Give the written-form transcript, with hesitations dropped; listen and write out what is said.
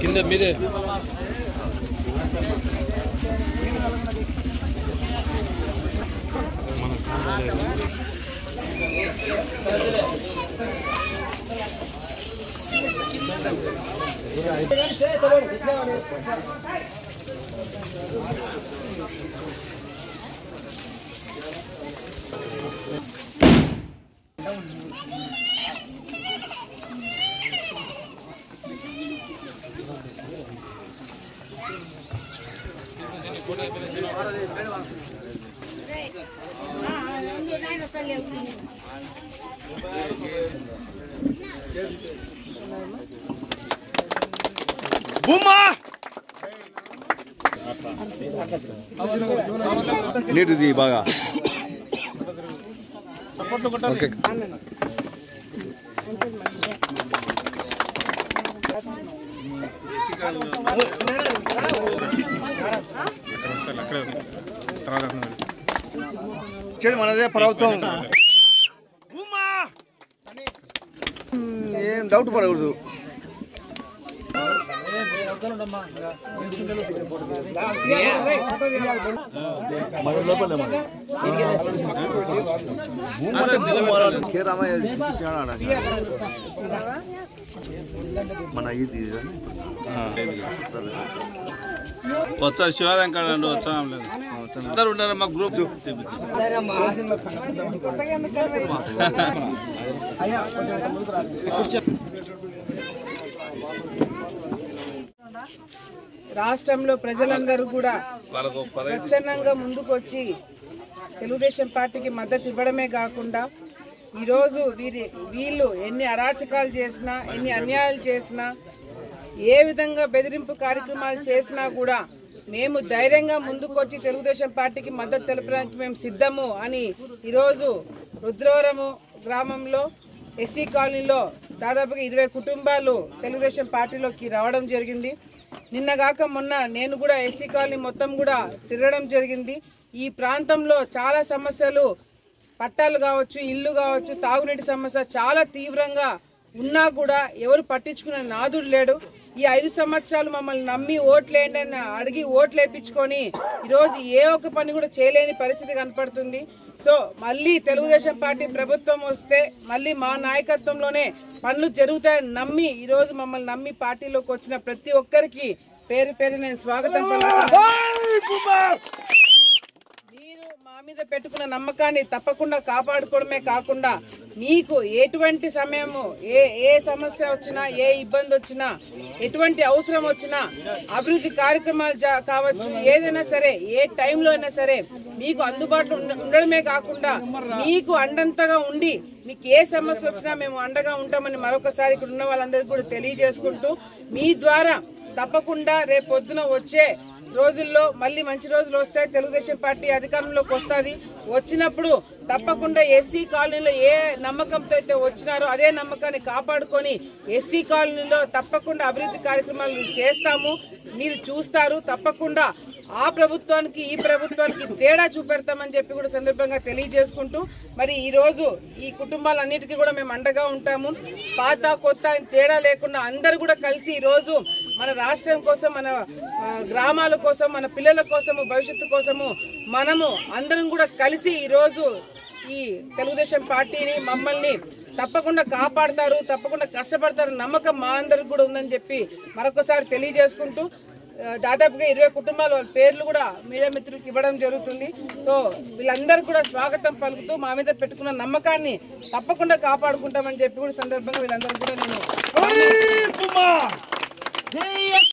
కింద మీదే నీటిది బాగా ఓకే మనదే ప్రభుత్వం ఏం డౌట్ పడకూడదు. మన ఇది వచ్చా శివాలయం కాడండి వచ్చా అందరు ఉన్నారు మా గ్రూప్ రాష్ట్రంలో ప్రజలందరూ కూడా స్వచ్ఛందంగా ముందుకొచ్చి తెలుగుదేశం పార్టీకి మద్దతు ఇవ్వడమే కాకుండా ఈరోజు వీళ్ళు ఎన్ని అరాచకాలు చేసినా ఎన్ని అన్యాయాలు చేసినా ఏ విధంగా బెదిరింపు కార్యక్రమాలు చేసినా కూడా మేము ధైర్యంగా ముందుకొచ్చి తెలుగుదేశం పార్టీకి మద్దతు తెలపడానికి మేము సిద్ధము అని ఈరోజు రుద్రవరము గ్రామంలో ఎస్సీ కాలనీలో దాదాపుగా 20 కుటుంబాలు తెలుగుదేశం పార్టీలోకి రావడం జరిగింది. నిన్నగాక మొన్న నేను కూడా ఎస్సీ కాలనీ మొత్తం కూడా తిరగడం జరిగింది. ఈ ప్రాంతంలో చాలా సమస్యలు, పట్టాలు కావచ్చు, ఇల్లు కావచ్చు, తాగునీటి సమస్య చాలా తీవ్రంగా ఉన్నా కూడా ఎవరు పట్టించుకునే నాదుడు లేడు. ఈ 5 సంవత్సరాలు మమ్మల్ని నమ్మి ఓట్లేండి అని అడిగి ఓట్లు వేయించుకొని ఈరోజు ఏ ఒక్క పని కూడా చేయలేని పరిస్థితి కనపడుతుంది. సో మళ్ళీ తెలుగుదేశం పార్టీ ప్రభుత్వం వస్తే మళ్ళీ మా నాయకత్వంలోనే పనులు జరుగుతాయని నమ్మి ఈరోజు మమ్మల్ని నమ్మి పార్టీలోకి వచ్చిన ప్రతి ఒక్కరికి పేరు పేరు నేను స్వాగతం పలుకుతున్నాను. మీరు మా మీద పెట్టుకున్న నమ్మకాన్ని తప్పకుండా కాపాడుకోవడమే కాకుండా మీకు ఎటువంటి సమయము ఏ సమస్య వచ్చినా, ఏ ఇబ్బంది వచ్చినా, ఎటువంటి అవసరం వచ్చినా, అభివృద్ధి కార్యక్రమాలు కావచ్చు, ఏదైనా సరే ఏ టైంలో అయినా సరే మీకు అందుబాటులో ఉండడమే కాకుండా మీకు అండంతగా ఉండి మీకు ఏ సమస్య వచ్చినా మేము అండగా ఉంటామని మరొకసారి ఇక్కడ ఉన్న వాళ్ళందరికీ కూడా తెలియజేసుకుంటూ మీ ద్వారా తప్పకుండా రేపు పొద్దున వచ్చే రోజుల్లో మళ్ళీ మంచి రోజులు వస్తాయి. తెలుగుదేశం పార్టీ అధికారంలోకి వస్తుంది. వచ్చినప్పుడు తప్పకుండా ఎస్సీ కాలనీలో ఏ నమ్మకంతో అయితే వచ్చినారో అదే నమ్మకాన్ని కాపాడుకొని ఎస్సీ కాలనీలో తప్పకుండా అభివృద్ధి కార్యక్రమాలు చేస్తాము. మీరు చూస్తారు. తప్పకుండా ఆ ప్రభుత్వానికి ఈ ప్రభుత్వానికి తేడా చూపెడతామని చెప్పి కూడా సందర్భంగా తెలియజేసుకుంటూ మరి ఈ రోజు ఈ కుటుంబాలన్నిటికీ కూడా మేము అండగా ఉంటాము. పాత కొత్త తేడా లేకుండా అందరూ కూడా కలిసి ఈ రోజు మన రాష్ట్రం కోసం, మన గ్రామాల కోసం, మన పిల్లల కోసము, భవిష్యత్తు కోసము మనము అందరం కూడా కలిసి ఈ రోజు ఈ తెలుగుదేశం పార్టీని మమ్మల్ని తప్పకుండా కాపాడతారు, తప్పకుండా కష్టపడతారు నమ్మకం మా అందరికి కూడా ఉందని చెప్పి మరొకసారి తెలియజేసుకుంటూ దాదాపుగా 20 కుటుంబాలు వాళ్ళ పేర్లు కూడా మీడియా మిత్రులకు ఇవ్వడం జరుగుతుంది. సో వీళ్ళందరూ కూడా స్వాగతం పలుకుతూ మా మీద పెట్టుకున్న నమ్మకాన్ని తప్పకుండా కాపాడుకుంటామని చెప్పి కూడా సందర్భంగా వీళ్ళందరూ కూడా నేను